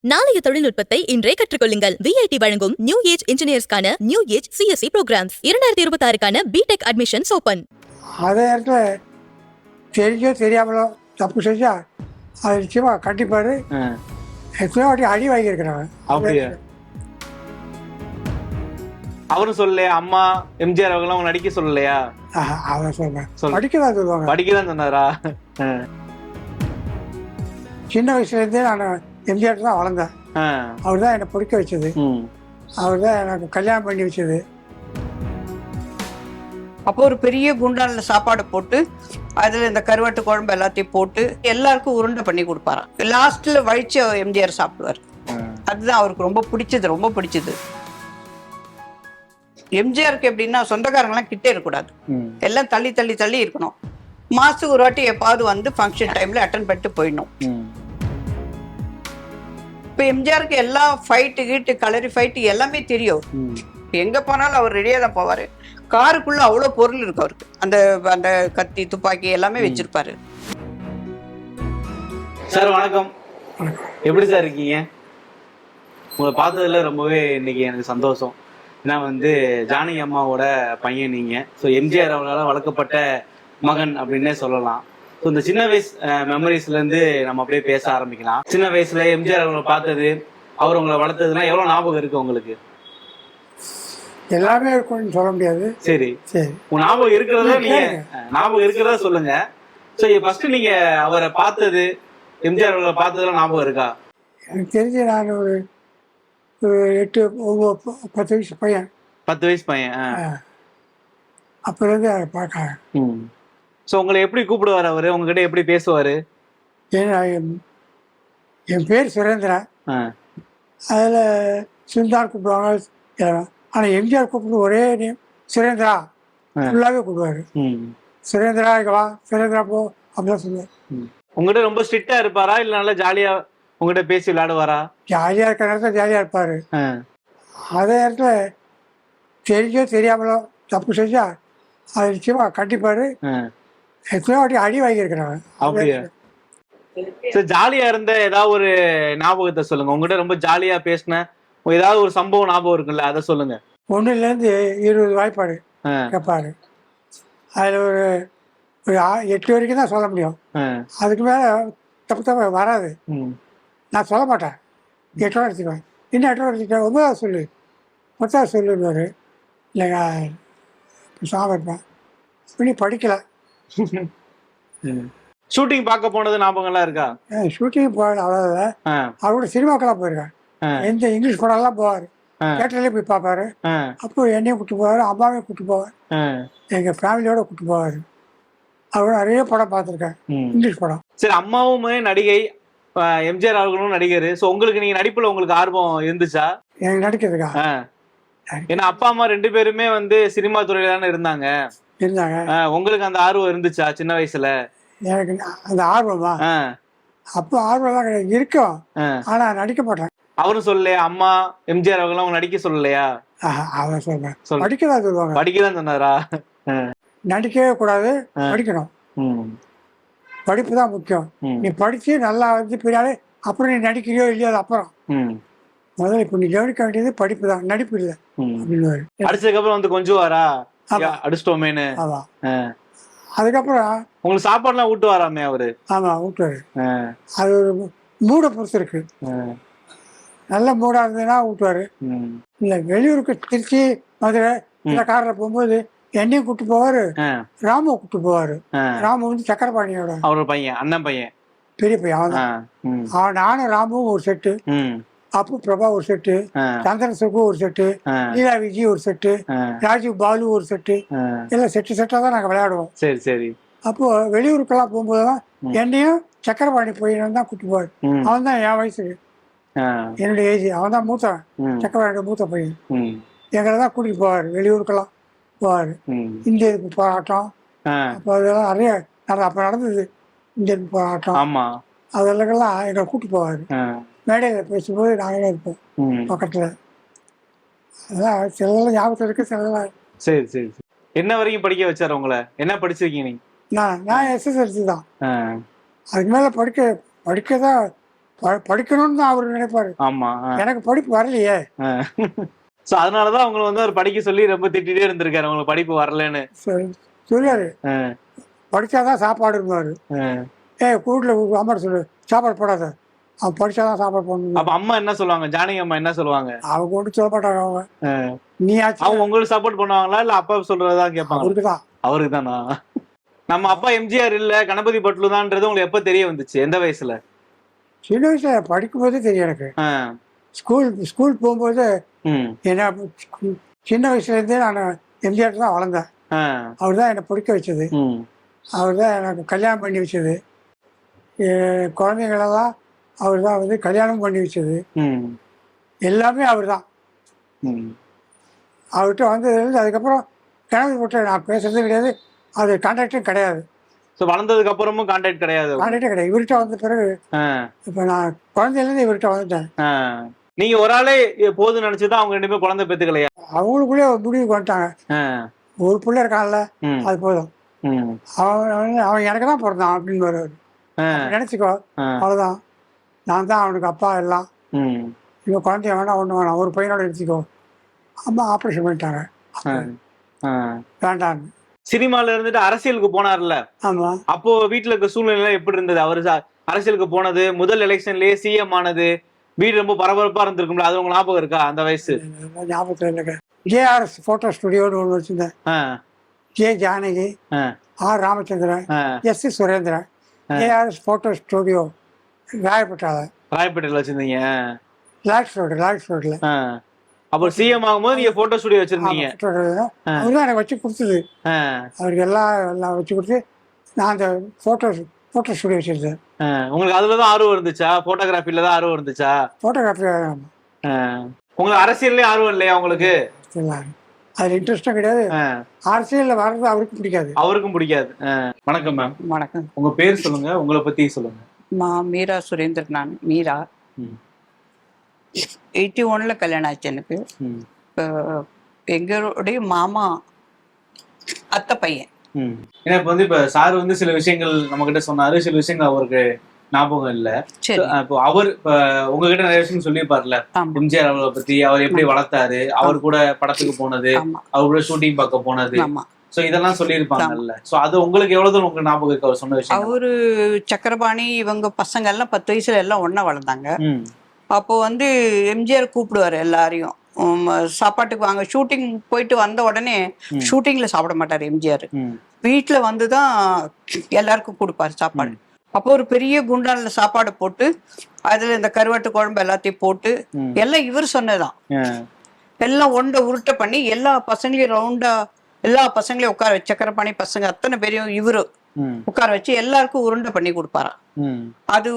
நாளைய தொழில்நுட்பத்தை இன்றே கற்றுக்கொள்ளுங்கள். VIT வழங்கும் நியூ ஏஜ் இன்ஜினியர்ஸ்க்கான நியூ ஏஜ் CSE ப்ரோக்ராம்ஸ் 2026க்கான பிடெக் அட்மிஷன்ஸ் ஓபன். அதே இடத்துல தெரிஞ்சோ தெரியாமலோ தப்பு செஞ்சா அது நிச்சயமா கண்டிப்பாரு. எத்தனையோ வாட்டி அடி வாங்கியிருக்கிறாங்க. அப்படியா? அவரும் சொல்லலையா? அம்மா எம்ஜிஆர் அவங்க நடிக்க சொல்லலையா? அவன் சொல்றேன் படிக்கதான் சொல்லுவாங்க. படிக்கதான் சொன்னாரா? சின்ன வயசுல இருந்தே நான் எம்ஜிஆர் தான் வளர்ந்தேன். அவர் தான் என்னை படிக்க வச்சது. அவர் தான் எனக்கு கல்யாணம் பண்ணி வச்சது. அப்போ ஒரு பெரிய குண்டானில் சாப்பாடு போட்டு அதில் இந்த கருவாட்டு குழம்பு எல்லாத்தையும் போட்டு எல்லாருக்கும் உருண்டை பண்ணி கொடுப்பாராம். லாஸ்ட்ல வழிச்சு எம்ஜிஆர் சாப்பிடுவார். அதுதான் அவருக்கு ரொம்ப பிடிச்சது, ரொம்ப பிடிச்சது. எம்ஜிஆருக்கு எப்படின்னா சொந்தக்காரங்களாம் கிட்டே இருக்கக்கூடாது, எல்லாம் தள்ளி தள்ளி தள்ளி இருக்கணும். மாசத்துக்கு ஒரு வாட்டி எப்பாவது வந்து ஃபங்க்ஷன் டைம்ல அட்டன் பண்ணிட்டு போயிடணும். இப்போ எம்ஜிஆருக்கு எல்லா ஃபைட்டு கீட்டு கலரி ஃபைட்டு எல்லாமே தெரியும். எங்க போனாலும் அவர் ரெடியா தான் போவாரு. காருக்குள்ள அவ்வளவு பொருள் இருக்கு அவருக்கு. அந்த அந்த கத்தி துப்பாக்கி எல்லாமே வச்சிருப்பாரு. சார் வணக்கம். எப்படி சார் இருக்கீங்க? உங்களை பார்த்ததுல ரொம்பவே இன்னைக்கு எனக்கு சந்தோஷம். ஏன்னா ஜானகி அம்மாவோட பையன் நீங்க. ஸோ எம்ஜிஆர் அவங்களால வளர்க்கப்பட்ட மகன் அப்படின்னே சொல்லலாம். ஸோ இந்த சின்ன வயசு மெமரிஸ்ல இருந்து நம்ம அப்படியே பேச ஆரம்பிக்கலாம். சின்ன வயசுல எம்ஜிஆர் அவங்களை பார்த்தது, அவர் உங்களை வளர்த்ததுன்னா எவ்வளவு ஞாபகம் இருக்கு உங்களுக்கு? எல்லாமே இருக்கும்னு சொல்ல முடியாது. சரி சரி, உங்க ஞாபகம் இருக்கிறத நீங்க ஞாபகம் இருக்கிறத சொல்லுங்க. ஸோ ஃபர்ஸ்ட் நீங்க அவரை பார்த்தது, எம்ஜிஆர் அவங்களை பார்த்ததுலாம் ஞாபகம் இருக்கா? எனக்கு தெரிஞ்சு நான் ஒரு 10 வயசு பையன். 10 வயசு பையன். அப்போலேருந்து அதை பார்க்க. ஸோ உங்களை எப்படி கூப்பிடுவார் அவரு? உங்ககிட்ட எப்படி பேசுவாரு? ஏன்னா என் பேர் சுரேந்திரன். அதில் சுல்தான் கூப்பிடுவாங்க. ஆனால் எம்ஜிஆர் கூப்பிட்டு ஒரே நேம் சுரேந்திரா ஃபுல்லாகவே கூப்பிடுவாரு. சுரேந்திரா இங்கே வா, சுரேந்திரா போ அப்படிதான் சொல்லுவார். உங்ககிட்ட ரொம்ப ஸ்ட்ரிக்டா இருப்பாரா இல்லை நல்லா ஜாலியா உங்ககிட்ட பேசி விளையாடுவாரா? ஜாலியாக இருக்கிற நேரத்தில் ஜாலியாக இருப்பார். அதே இடத்துல தெரிஞ்சோ தெரியாமலோ தப்பு செஞ்சா அது நிச்சயமா கண்டிப்பாரு. எத்தனையோ வாட்டி அடி வாங்கியிருக்கிறாங்க. அப்படியா? சரி, ஜாலியா இருந்த ஏதாவது ஒரு ஞாபகத்தை சொல்லுங்க. உங்ககிட்ட ரொம்ப ஜாலியா பேசின ஏதாவது ஒரு சம்பவம் ஞாபகம் இருக்குல்ல, அதை சொல்லுங்க. 1லேருந்து 20 வாய்ப்பாடு கேட்பாரு. அதில் ஒரு 8 வரைக்கும் தான் சொல்ல முடியும். அதுக்கு மேலே தப்பு வராது. நான் சொல்ல மாட்டேன். 8 எடுத்துக்குவேன். இன்னும் 8 எடுத்துக்கிட்டேன். 9 சொல்லு, 10 சொல்லுவார். இல்லைங்க சாமி இருப்பேன். இப்படி படிக்கலை. ஷூட்டிங் பார்க்க போனது ஞாபகம்லாம் இருக்கா? ஷூட்டிங் போகல, அவ்வளோதான். அவரோட சினிமாக்கெல்லாம் போயிருக்கேன். எந்த இங்கிலீஷ் படம்லாம் போவார். தியேட்டர்லேயே போய் பார்ப்பாரு. அப்போ என்னையும் கூப்பிட்டு போவார், அம்மாவையும் கூப்பிட்டு போவார், எங்கள் ஃபேமிலியோட கூப்பிட்டு போவார். அவரோட நிறைய படம் பார்த்துருக்கேன், இங்கிலீஷ் படம். சரி, அம்மாவுமே நடிகை, எம்ஜிஆர் அவர்களும் நடிகர். ஸோ உங்களுக்கு நீங்க நடிப்புல உங்களுக்கு ஆர்வம் இருந்துச்சா? எனக்கு நடிக்கிறதுக்கா? ஏன்னா அப்பா அம்மா 2 பேருமே சினிமா துறையில தானே இருந்தாங்க. உங்களுக்கு அந்த ஆர்வம் இருந்துச்சா சின்ன வயசுல? எனக்கு அந்த ஆர்வமா? அப்போ ஆர்வம்லாம் கிடையாது, இருக்கும். ஆனா நடிக்க மாட்டேன். அவரும் சொல்லலையா? அம்மா எம்ஜிஆர் அவங்க நடிக்க சொல்லலையா? அவன் சொல்றேன் படிக்கதான் சொல்லுவாங்க. படிக்கதான் சொன்னாரா? நடிக்கவே கூடாது, படிக்கணும். படிப்பு தான் முக்கியம். நீ படிச்சு நல்லா பின்னாலே அப்புறம் நீ நடிக்கிறியோ இல்லையோ அது அப்புறம். முதல்ல இப்ப நீ கவனிக்க வேண்டியது படிப்பு தான், நடிப்பு இல்லை அப்படின்னு. அடிச்சதுக்கு அப்புறம் கொஞ்சம் வாரா அடிச்சிட்டோமேனு. ஆமா. அதுக்கப்புறம் உங்களுக்கு சாப்பாடுலாம் ஊட்டுவாராமே அவரு? ஆமா, ஊட்டுவாரு. அது ஒரு மூடை பொறுத்து இருக்கு. நல்ல மூடா இருந்ததுன்னா ஊட்டுவாரு. இல்ல வெளியூருக்கு திருச்சி மதுரை இந்த காரில் போகும்போது என்னையும் கூட்டு போவாரு, ராமுவை கூட்டு போவாரு. ராமு சக்கரபாணியோட அவரோட பையன், அண்ணன் பையன், பெரிய பையன். அவன் நானும் ராமுவும் ஒரு செட்டு, அப்பு பிரபா ஒரு செட்டு, சந்திரன் சுகு ஒரு செட்டு, லீலா விஜி ஒரு செட்டு, ராஜீவ் பாலு ஒரு செட்டு, எல்லாம் செட்டா தான் நாங்க விளையாடுவோம். சரி சரி. அப்போ வெளியூருக்கெல்லாம் போகும்போதுதான் என்னையும் சக்கரபாணி பையன் தான் கூட்டு போவாரு. அவன் தான் என் வயசுக்கு, என்னுடைய ஏஜ். அவன் தான் மூத்தவன், சக்கரபாணியோட மூத்த பையன். எங்களை தான் கூட்டிட்டு போவாரு, வெளியூருக்கெல்லாம் போவாரு. இந்திய எதிர்ப்பு போராட்டம் அப்போ அதெல்லாம் நிறைய அப்ப நடந்தது. இந்திய எதிர்ப்பு போராட்டம் அதெல்லாம் எங்களை கூட்டு போவாரு. மேடையில் பேசும்போது நாங்களே இருப்போம் பக்கத்துல. அதான் சிலதெல்லாம் ஞாபகத்தில் இருக்கு, சிலதெல்லாம். சரி சரி. என்ன வரைக்கும் படிக்க வச்சாரு உங்களை? என்ன படிச்சிருக்கீங்க நீங்க? நான் SSLC தான். அதுக்கு மேல படிக்க தான் படிக்கணும்னு தான் அவர் நினைப்பாரு. ஆமா. எனக்கு படிப்பு வரலையே. சோ அதனாலதான் அவங்களை வந்து அவர் படிக்க சொல்லி ரொம்ப திட்டிட்டே இருந்திருக்காரு, அவங்களுக்கு படிப்பு வரலன்னு சொல்லுவாரு. படிச்சாதான் சாப்பாடு இருந்தாரு. கூட்டில் அம்மா சொல்லு சாப்பாடு போடாத, அவன் படிச்சாதான் சாப்பாடு போடணும். அப்ப அம்மா என்ன சொல்லுவாங்க, ஜானகி அம்மா என்ன சொல்லுவாங்க? அவங்க ஒன்றும் சொல்ல மாட்டாங்க. அவங்க நீ ஆச்சு அவங்க உங்களுக்கு சப்போர்ட் பண்ணுவாங்களா இல்ல அப்பா சொல்றதான் கேட்பாங்க? அவருக்கு தான். அவருக்கு தானா? நம்ம அப்பா எம்ஜிஆர் இல்ல கணபதி பட்லு தான்ன்றது உங்களுக்கு எப்ப தெரிய வந்துச்சு, எந்த வயசுல? சின்ன வயசுல படிக்கும் போதே தெரியும் எனக்கு. ஸ்கூல் போகும்போது என்ன சின்ன வயசுல இருந்தே நான் எம்ஜிஆர் தான் வளர்ந்தேன். அவர் தான் என்னை பிடிக்க வச்சது. அவர் தான் எனக்கு கல்யாணம் பண்ணி வச்சது. குழந்தைங்களெல்லாம் அவர் தான் வந்து கல்யாணம் பண்ணி வச்சது. எல்லாமே அவர் தான். அவர்கிட்ட வந்ததுலேருந்து அதுக்கப்புறம் கணபதி போட்டு நான் பேசுறதும் கிடையாது, அது கான்டாக்டும் கிடையாது. வளர்ந்ததுக்கு அப்புறமும் கான்டாக்ட் கிடையாது? கான்டாக்டே கிடையாது. இவர்கிட்ட வந்த பிறகு இப்போ நான் குழந்தையிலேருந்து இவர்கிட்ட வந்துட்டேன். நீங்க ஒரு ஆளே போதும் நினைச்சுதான் அவங்க 2 பேரும் குழந்தை பெத்துக்கலையா? அவங்களுக்குள்ளே ஒரு முடிவுக்கு வந்துட்டாங்க. ஒரு பிள்ளை இருக்கான்ல அது போதும், அவன் எனக்கு தான் பிறந்தான் அப்படின்னு வருவார். நினைச்சுக்கோ, அவ்வளோதான், நான் தான் அவனுக்கு அப்பா எல்லாம். இவன் குழந்தைய வேணாம், ஒன்று வேணாம், ஒரு பையனோட எடுத்துக்கோ. அம்மா ஆப்ரேஷன் பண்ணிட்டாங்க, வேண்டான்னு. சினிமால இருந்துட்டு அரசியலுக்கு போனார்ல, ஆமா. அப்போ வீட்டுல இருக்க சூழ்நிலை எப்படி இருந்தது? அவரு அரசியலுக்கு போனது, முதல் எலெக்ஷன்லயே சிஎம் ஆனது, வீடு ரொம்ப பரபரப்பா இருந்திருக்கும்ல, அது உங்களுக்கு ஞாபகம் இருக்கா? அந்த வயசு ஞாபகத்தில் இல்லைங்க. JRS போட்டோ ஸ்டுடியோன்னு ஒன்று வச்சிருந்தேன். J Janaki, R Ramachandran, S Surendran. JRS photo studio ராயப்பேட்டையில வச்சிருந்தீங்க? லாக்ஸ் ரோட்ல. அப்புறம் சிஎம் ஆகும்போது நீங்க போட்டோ ஸ்டுடியோ வச்சிருந்தீங்க? அவர் தான் எனக்கு வச்சு கொடுத்தது. அவருக்கு எல்லாம் வச்சு கொடுத்து நான் அந்த போட்டோ ஸ்டுடியோ வச்சிருந்தேன். உங்களுக்கு அதுலதான் ஆர்வம் இருந்துச்சா? போட்டோகிராஃபில தான் ஆர்வம் இருந்துச்சா? போட்டோகிராஃபி. உங்களுக்கு அரசியல்லே ஆர்வம் இல்லையா உங்களுக்கு? அதுல இன்ட்ரெஸ்டும் கிடையாது. அரசியல்ல வர்றது அவருக்கும் பிடிக்காது. அவருக்கும் பிடிக்காது. வணக்கம் மேம். வணக்கம். உங்க பேர் சொல்லுங்க, உங்களை பத்தி சொல்லுங்க. மீரா சுரேந்தர். நான் மீரா. 81ல கல்யாணம் ஆச்சு எனக்கு. எங்களுடைய மாமா அத்தை பையன். ஏன்னா இப்ப வந்து இப்ப சார் வந்து சில விஷயங்கள் நம்ம கிட்ட சொன்னாரு, சில விஷயங்கள் அவருக்கு ஞாபகம் இல்ல. இப்போ அவர் உங்ககிட்ட நிறைய விஷயம் சொல்லியிருப்பாருல, எம்ஜிஆர் அவர்களை பத்தி, அவர் எப்படி வளர்த்தாரு, அவர் கூட படத்துக்கு போனது, அவர் கூட ஷூட்டிங் பார்க்க போனது, சோ இதெல்லாம் சொல்லியிருப்பாங்கல்ல. சோ அது உங்களுக்கு எவ்வளவு தூரம் உங்களுக்கு ஞாபகம் இருக்கு அவர் சொன்ன விஷயம்? அவரு சக்கரபாணி இவங்க பசங்க எல்லாம் 10 வயசுல எல்லாம் ஒன்னா வளர்ந்தாங்க. அப்போ வந்து எம்ஜிஆர் கூப்பிடுவாரு எல்லாரையும் சாப்பாட்டுக்கு வாங்க. ஷூட்டிங் போயிட்டு வந்த உடனே ஷூட்டிங்ல சாப்பிட மாட்டாரு எம்ஜிஆர், வீட்டுல வந்துதான் எல்லாருக்கும் கொடுப்பாரு சாப்பாடு. அப்போ ஒரு பெரிய குண்டான்ல சாப்பாடு போட்டு அதுல இந்த கருவாட்டு குழம்பு எல்லாத்தையும் போட்டு எல்லாம் இவர் சொன்னதுதான். எல்லாம் உருட்டை பண்ணி எல்லா பசங்களையும் ரவுண்டா எல்லா பசங்களையும் உட்கார வச்சு, சக்கரபாணி பசங்க அத்தனை பேரையும் இவரு உட்கார வச்சு எல்லாருக்கும் உருண்டை பண்ணி கொடுப்பாராம். அது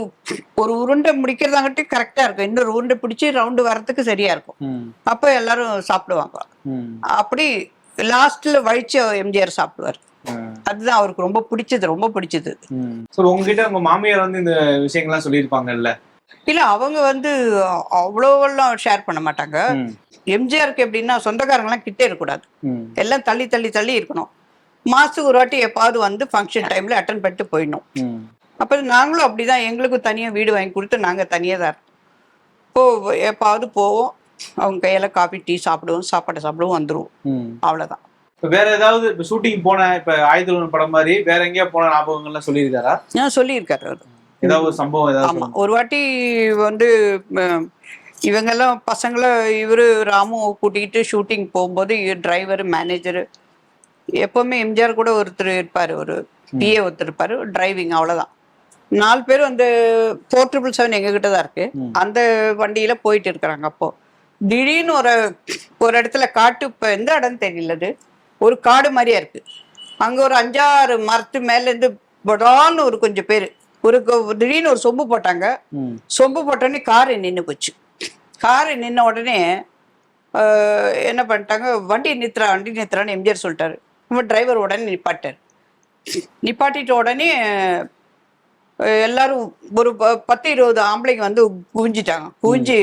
ஒரு உருண்டை முடிக்கிறதாங்கட்டி கரெக்டா இருக்கும், இன்னொரு உருண்டை பிடிச்சி ரவுண்டு வர்றதுக்கு சரியா இருக்கும். அப்ப எல்லாரும் சாப்பிடுவாங்க. அப்படி லாஸ்ட்ல வழிச்சு எம்ஜிஆர் சாப்பிடுவார். அதுதான் அவருக்கு ரொம்ப பிடிச்சது. உங்ககிட்ட உங்க மாமியார் வந்து இந்த விஷயங்கள்லாம் சொல்லியிருப்பாங்கல்ல? இல்ல, அவங்க வந்து அவ்வளோவெல்லாம் ஷேர் பண்ண மாட்டாங்க. எம்ஜிஆருக்கு எப்படின்னா சொந்தக்காரங்க எல்லாம் கிட்டே இருக்கக்கூடாது, எல்லாம் தள்ளி தள்ளி தள்ளி இருக்கணும். மாசத்துக்கு ஒரு வாட்டி எப்பாவது வந்து ஃபங்க்ஷன் டைம்ல அட்டன் பண்ணிட்டு போயிடணும். அப்ப நாங்களும் அப்படிதான், எங்களுக்கும் தனியா வீடு வாங்கி கொடுத்து நாங்க தனியா தான் இருப்போம். எப்பாவது போவோம், அவங்க கையில காபி டீ சாப்பிடுவோம், சாப்பாடு சாப்பிடுவோம், வந்துருவோம், அவ்வளவுதான். வேற ஏதாவது இப்ப ஷூட்டிங் போன இப்ப ஆயுதம் படம் மாதிரி வேற எங்கேயா போன ஞாபகங்கள்லாம் சொல்லியிருக்காரா? சொல்லியிருக்காரு அவரு. ஏதாவது ஒரு சம்பவம்? ஆமா, ஒரு வாட்டி வந்து இவங்கெல்லாம் பசங்களை இவரு ராமு கூட்டிகிட்டு ஷூட்டிங் போகும்போது டிரைவர் மேனேஜர் எப்பவுமே எம்ஜிஆர் கூட ஒருத்தர் இருப்பாரு, ஒரு பிஏ ஒருத்தர் இருப்பாரு, டிரைவிங், அவ்வளவுதான். 4 பேரும் அந்த 4777 எங்க கிட்ட தான் இருக்கு, அந்த வண்டியில போயிட்டு இருக்கிறாங்க. அப்போ திடீர்னு ஒரு இடத்துல காட்டு, இப்ப எந்த இடம் தெரியலது, ஒரு காடு மாதிரியா இருக்கு. அங்க ஒரு 5-6 மரத்து மேல இருந்து படான்னு ஒரு கொஞ்சம் பேரு திடீர்னு ஒரு சொம்பு போட்டாங்க. சொம்பு போட்டோடனே காரு நின்று போச்சு. காரு நின்ன உடனே என்ன பண்ணிட்டாங்க, வண்டி நிறுத்துறான்னு எம்ஜிஆர் சொல்லிட்டாரு. நம்ம டிரைவர் உடனே நிப்பாட்டிட்ட உடனே எல்லாரும் ஒரு 10-20 ஆம்பளைங்க வந்து குவிஞ்சிட்டாங்க. குவிஞ்சு,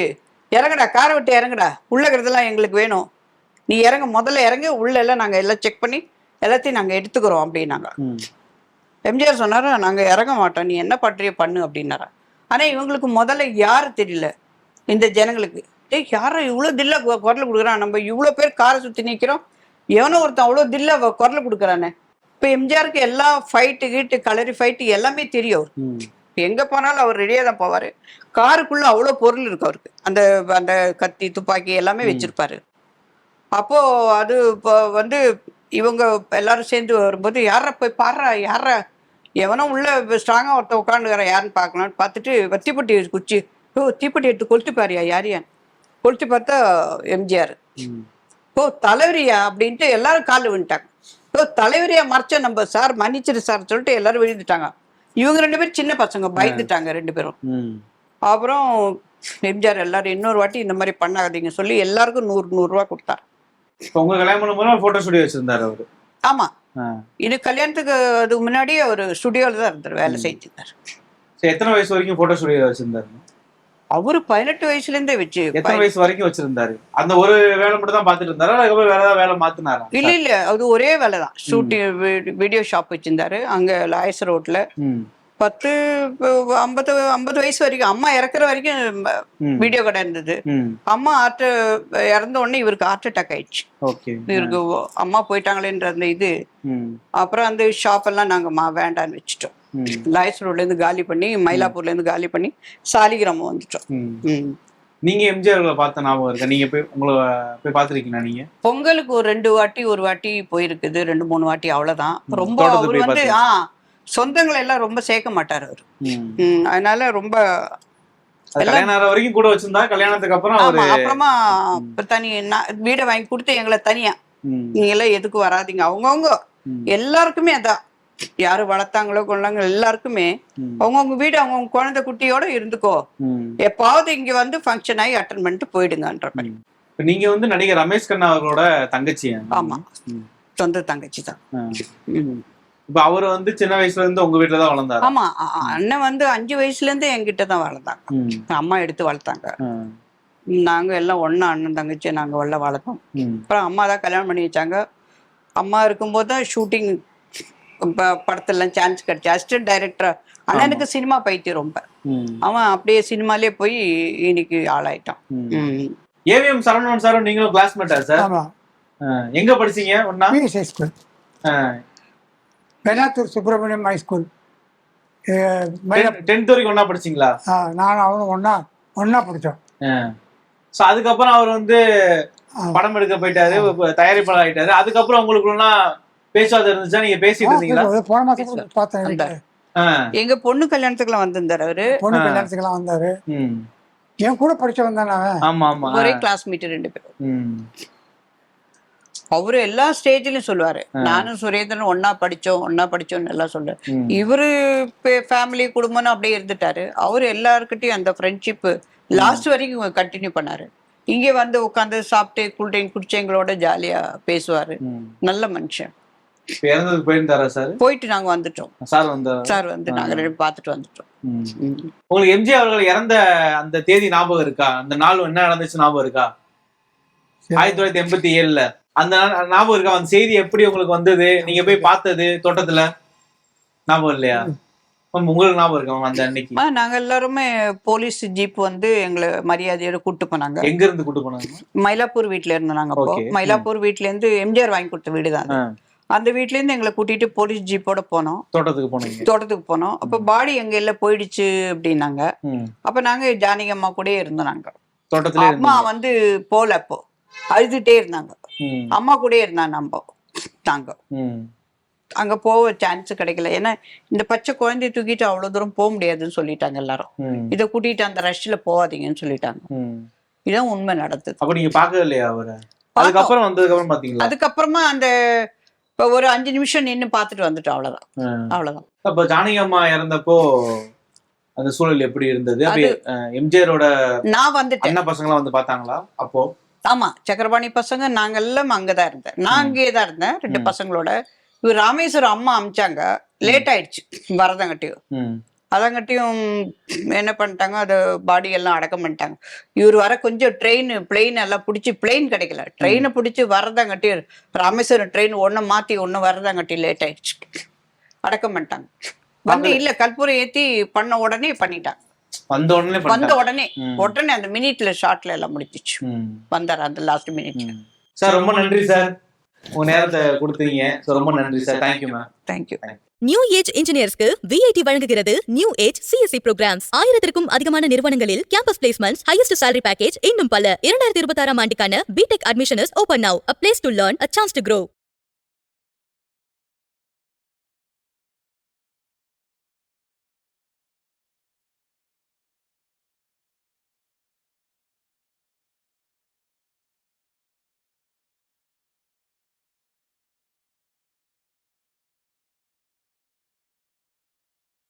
இறங்கடா, காரை விட்டு இறங்கடா, உள்ள இருக்கிறதெல்லாம் எங்களுக்கு வேணும், நீ இறங்க, முதல்ல இறங்க, உள்ள எல்லாம் நாங்க எல்லாம் செக் பண்ணி எல்லாத்தையும் நாங்க எடுத்துக்கிறோம் அப்படின்னாங்க. எம்ஜிஆர் சொன்னாரு, நாங்க இறங்க மாட்டோம், நீ என்ன பண்றிய பண்ணு அப்படின்னாரா. ஆனா இவங்களுக்கு முதல்ல யாரு தெரியல, இந்த ஜனங்களுக்கு. யாரும் இவ்வளவு தில்ல குரல் கொடுக்குறான், நம்ம இவ்வளவு பேர் காரை சுத்தி நிக்கிறோம், எவனோ ஒருத்தன் அவ்வளவு தில்ல குரல் கொடுக்குறானே. இப்ப எம்ஜிஆருக்கு எல்லா ஃபைட்டு கீட்டு கலரி ஃபைட்டு எல்லாமே தெரியும். எங்க போனாலும் அவர் ரெடியா தான் போவாரு. காருக்குள்ள அவ்வளவு பொருள் இருக்கு அவருக்கு, அந்த அந்த கத்தி துப்பாக்கி எல்லாமே வச்சிருப்பாரு. அப்போ அது இப்போ வந்து இவங்க எல்லாரும் சேர்ந்து வரும்போது யார போய் பாடுறா, யார எவனோ உள்ள ஸ்ட்ராங்கா ஒருத்த உட்காந்துக்கிறேன் யாருன்னு பார்க்கலான்னு பார்த்துட்டு தீப்பெட்டி குச்சி, தீப்பெட்டி எடுத்து கொளுத்து பாரியா யாரையான் கொளுத்து பார்த்தா எம்ஜிஆர். தலைவரியா அப்படின்ட்டு எல்லாரும் காலில் விழுந்துட்டாங்க. தலைவரியா மறைச்ச நம்ம சார் மன்னிச்சிரு சார் சொல்லிட்டு எல்லாரும் விழுந்துட்டாங்க. இவங்க 2 பேரும் சின்ன பசங்க பயந்துட்டாங்க 2 பேரும். அப்புறம் எம்ஜிஆர் எல்லாரும் இன்னொரு வாட்டி இந்த மாதிரி பண்ணாதீங்க சொல்லி எல்லாருக்கும் 100 ரூபா கொடுத்தாரு. உங்க கல்யாணம் பண்ணும்போது போட்டோ ஸ்டுடியோ வச்சிருந்தாரு அவரு? ஆமா, இது கல்யாணத்துக்கு அதுக்கு முன்னாடியே ஒரு ஸ்டுடியோல தான் இருந்தார், வேலை செஞ்சிருந்தாரு. எத்தனை வயசு வரைக்கும் போட்டோ ஸ்டுடியோ வச்சிருந்தாரு? அவரு 18 வயசுல இருந்தே வச்சு. எத்தனை வயசு வரைக்கும் வச்சிருந்தாரு? அந்த ஒரு வேலை மட்டும் தான் பாத்துட்டு இருந்தாரா, அதுக்கப்புறம் வேற ஏதாவது வேலை மாத்தினாரா? இல்ல அது ஒரே வேலை தான். ஷூட்டிங் வீடியோ ஷாப் வச்சிருந்தாரு அங்க லாயஸ் ரோட்ல. 50 வயசு வரைக்கும், அம்மா இறக்குற வரைக்கும் வீடியோ கடை இருந்தது. அம்மா இறந்த உடனே இவருக்கு ஹார்ட் அட்டாக் ஆயிடுச்சு. இவருக்கு அம்மா போயிட்டாங்களேன்ற அந்த இது. அப்புறம் அந்த ஷாப் எல்லாம் நாங்க வேண்டான்னு வச்சுட்டோம். லாயஸ் ரோட்ல இருந்து காலி பண்ணி, மயிலாப்பூர்ல இருந்து காலி பண்ணி சாலிகிராமம் வந்துட்டோம். நீங்க எம்ஜிஆர் பார்த்த ஞாபகம் இருக்கா? நீங்க உங்களை போய் பாத்துருக்கீங்களா? நீங்க பொங்கலுக்கு ஒரு வாட்டி போயிருக்குது, 2-3 வாட்டி அவ்வளவுதான். ரொம்ப அவரு வந்து சொந்தங்களை எல்லாம் ரொம்ப சேர்க்க மாட்டாரு அவரு. அதனால ரொம்ப கல்யாணம் வரைக்கும் கூட வச்சிருந்தா, கல்யாணத்துக்கு அப்புறம் அப்புறமா தனி வீடை வாங்கி கொடுத்து எங்களை தனியா, நீங்க எல்லாம் எதுக்கு வராதிங்க, அவங்கவுங்க எல்லாருக்குமே அதான், யாரு வளர்த்தாங்களோ கொள்ளாங்க எல்லாருக்குமே அவங்கவுங்க வீடு அவங்கவுங்க குழந்தை குட்டியோட இருந்துக்கோ, எப்பாவது இங்க வந்து ஃபங்க்ஷன் ஆகி அட்டன் பண்ணிட்டு போயிடுங்கன்ற மாதிரி. நீங்க வந்து நடிகர் ரமேஷ் கண்ணா அவர்களோட தங்கச்சி? ஆமா, சொந்த தங்கச்சி தான். இப்ப அவரு வந்து சின்ன வயசுல இருந்து உங்க வீட்டுல தான் வளர்ந்தாரு? ஆமா, அண்ணன் வந்து 5 வயசுல இருந்து என்கிட்ட தான் வளர்ந்தாங்க. அம்மா எடுத்து வளர்த்தாங்க. நாங்க எல்லாம் ஒன்னா அண்ணன் தங்கச்சி நாங்க வளர்த்தோம். அப்புறம் அம்மா தான் கல்யாணம் பண்ணி வச்சாங்க. அம்மா இருக்கும்போது தான் ஷூட்டிங் படத்துல சான்ஸ் கிடைச்சு. அசிஸ்டன்ட் டைரக்டர் அண்ணனுக்கு சினிமா பைத்தியம் ரொம்ப. அவன் அப்படியே சினிமாலே போய் இன்னைக்கு ஆளாயிட்டான். ஏவிஎம் சரவணன் சாரும் நீங்களும் கிளாஸ்மேட்டா சார்? எங்க படிச்சீங்க ஒண்ணா? School, Penathur Subramaniam high school. 10th வரைக்கும் ஒண்ணா படிச்சீங்களா? நானும் அவனும் ஒன்னா படிச்சோம். அதுக்கப்புறம் அவர் வந்து படம் எடுக்க போயிட்டாரு, தயாரிப்பாளர் ஆயிட்டாரு. அதுக்கப்புறம் உங்களுக்குலாம் பேச்சுவார்த்தை இருந்துச்சா? நீங்க பேசிட்டு இருந்தீங்களா? போன மாசம் பார்த்தேன். எங்க பொண்ணு கல்யாணத்துக்குலாம் வந்திருந்தாரு அவரு. பொண்ணு கல்யாணத்துக்குலாம் வந்தாரு. என் கூட படிச்சவன் தானே அவன். ஆமா ஆமா, ஒரே கிளாஸ்மேட் 2 பேரும். அவரு எல்லா ஸ்டேஜ்லயும் சொல்லுவாரு, நானும் சுரேந்திரன் ஒன்னா படிச்சோம்னு எல்லாம் சொல்லுவாரு. இவரு ஃபேமிலி குடும்பம்னு அப்படியே இருந்துட்டாரு. அவரு எல்லாருக்கிட்டையும் அந்த ஃப்ரெண்ட்ஷிப் லாஸ்ட் வரைக்கும் கண்டினியூ பண்ணாரு. இங்க வந்து உட்காந்து சாப்பிட்டு கூல்ட்ரிங்க் குடிச்சு எங்களோட ஜாலியா பேசுவாரு. நல்ல மனுஷன். போயிருந்தாரா சார்? போயிட்டு நாங்க வந்துட்டோம். சார் வந்து நாங்க 2 பார்த்துட்டு வந்துட்டோம். உங்களுக்கு எம்ஜிஆர் அவர்கள் இறந்த அந்த தேதி ஞாபகம் இருக்கா? அந்த நாள் என்ன நடந்துச்சு ஞாபகம் இருக்கா? 1987 அந்த ஞாபகம் இருக்கா? அந்த செய்தி எப்படி உங்களுக்கு வந்தது? நீங்க போய் பார்த்தது தோட்டத்துல ஞாபகம் இல்லையா? உங்களுக்கு ஞாபகம் இருக்கா அந்த அன்னைக்கு? நாங்க எல்லாருமே போலீஸ் ஜீப் வந்து எங்களை மரியாதையோட கூட்டு போனாங்க. எங்க இருந்து கூட்டு போனாங்க? மயிலாப்பூர் வீட்டுல இருந்தோம் நாங்க. அப்போ மயிலாப்பூர் வீட்டுல இருந்து எம்ஜிஆர் வாங்கி கொடுத்த வீடுதான். அந்த வீட்டுல இருந்து எங்களை கூட்டிட்டு போலீஸ் ஜீப்போட போனோம். தோட்டத்துக்கு போனோம். அப்ப பாடி எங்க இல்ல போயிடுச்சு அப்படின்னாங்க. அப்ப நாங்க ஜானகி அம்மா கூட இருந்தோம். நாங்க தோட்டத்துல அம்மா வந்து போல அப்போ அழுதுட்டே இருந்தாங்க. அம்மா கூட இருந்தாங்க. நாங்க அங்க போக சான்ஸ் கிடைக்கல. ஏன்னா இந்த பச்சை குழந்தைய தூக்கிட்டு அவ்வளவு தூரம் போக முடியாதுன்னு சொல்லிட்டாங்க எல்லாரும். இதை கூட்டிட்டு அந்த ரஷ்ல போகாதீங்கன்னு சொல்லிட்டாங்க. இதான் உண்மை நடந்தது. அப்ப நீங்க பாக்கவே இல்லையா அவரை? அதுக்கப்புறம் வந்ததுக்கப்புறம் பாத்தீங்களா? அதுக்கப்புறமா அந்த ஒரு 5 நிமிஷம் நின்னு பாத்துட்டு வந்துட்டோம். அவ்வளவுதான். அப்ப ஜானகி அம்மா இறந்தப்போ அந்த சூழல் எப்படி இருந்தது? எம்ஜிஆரோட நான் வந்துட்டேன். அண்ணா பசங்க வந்து பாத்தாங்களா அப்போ? ஆமா, சக்கரபாணி பசங்க நாங்க எல்லாம் அங்கதான் இருந்தேன். நான் அங்கேயேதான் இருந்தேன் 2 பசங்களோட. இவர் ராமேஸ்வரம் அம்மா அமிச்சாங்க. லேட் ஆயிடுச்சு வரதங்கட்டியும். அதங்கட்டியும் என்ன பண்ணிட்டாங்க, அது பாடி எல்லாம் அடக்கம் பண்ணிட்டாங்க. இவர் வர கொஞ்சம் பிளெயின் எல்லாம் பிடிச்சி, பிளெயின் கிடைக்கல. ட்ரெயினை பிடிச்சி வரதாங்கட்டி ராமேஸ்வரம் ட்ரெயின் ஒன்று மாற்றி ஒன்று வரதாங்கட்டி லேட் ஆயிடுச்சு. அடக்கம் பண்ணிட்டாங்க. வந்து இல்லை கற்பூரம் ஏற்றி பண்ண உடனே பண்ணிட்டாங்க. வந்த உடனே வந்த பண்ணிட்டாங்க. உடனே உடனே அந்த மினிட்ல ஷார்ட்ல எல்லாம் முடிச்சிச்சு. ம். வந்தார் அந்த லாஸ்ட் மினிட்ல. சார் ரொம்ப நன்றி சார், உங்க நேரத்தை கொடுத்தீங்க. ஸோ ரொம்ப நன்றி sir. Thank you ma'am. Thank you. New age இன்ஜினியர்ஸ்க்கு விஐடி வழங்குகிறது நியூ ஏஜ் சிஎஸ்சி ப்ரோக்ராம்ஸ். 1000க்கும் அதிகமான நிறுவனங்களில் campus placements, highest salary package, இன்னும் பல. 2026 ஆண்டுக்கான BTech admissions open now. A place to learn, a chance to grow.